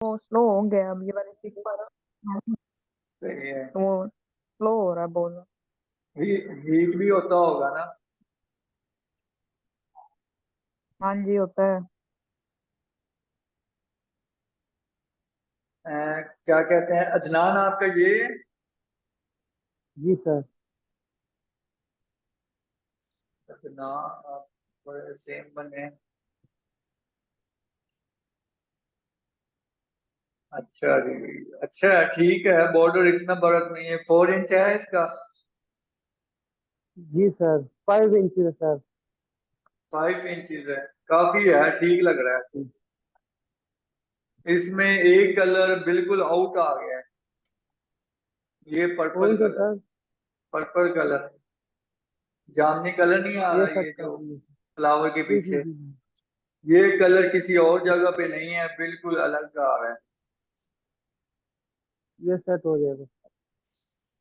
वो स्लो हो गया अब ये वाले सिक्स पर। सही है। तो वो स्लो हो रहा है बोलना। हीट भी होता होगा ना। हाँ जी होता है। क्या कहते हैं, अदनान आपका ये। जी सर। अदनान आप सेम बने। अच्छा जी। अच्छा ठीक है, बॉर्डर इतना बड़ा तो नहीं है, 4 इंच है इसका। जी सर, 5 इंच है सर। 5 इंचज है, काफी है, ठीक लग रहा है। इसमें एक कलर बिल्कुल आउट आ गया है, ये पर्पल कौन सा कलर। सर? पर्पल कलर, जामनी कलर नहीं आ ये रहा ये सकता जो है। फ्लावर के जी जी पीछे। जी जी। ये कलर किसी और जगह पे नहीं है, बिल्कुल अलग आ रहा है। ये सेट हो जाएगा।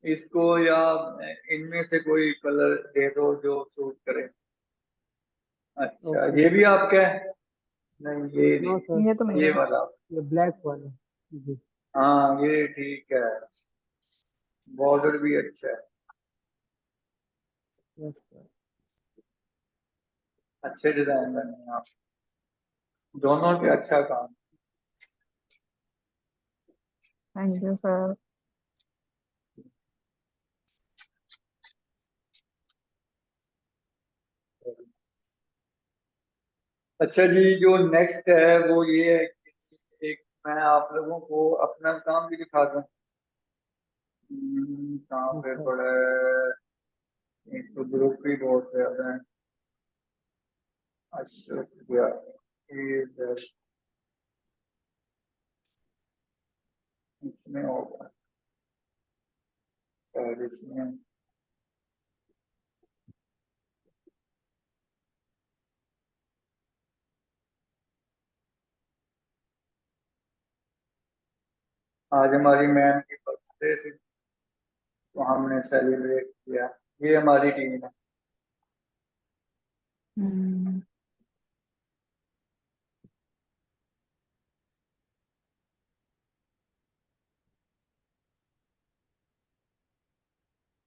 इसको या इनमें से कोई कलर दे दो जो सूट करे। अच्छा ओके ये भी सर। आपका है। नहीं ये नो सर, ये तो नहीं, मेरा ये है। वाला। ये ब्लैक वाला। जी। हाँ ये ठीक है, बॉर्डर भी अच्छा है। Yes sir. अच्छे डिजाइन बने हैं आप, दोनों के अच्छा काम। Thank you sir. अच्छा जी, जो नेक्स्ट है वो ये है कि एक मैं आप लोगों को अपना काम भी दिखा दूं। कहाँ जी पे सर। पड़ा है? एक तो ग्रुप भी बहुत ज्यादा है। अच्छा भैया, ये इसमें होगा शायद इसमें। आज हमारी मैम की बर्थडे थी, तो हमने सेलिब्रेट किया। ये हमारी टीम है।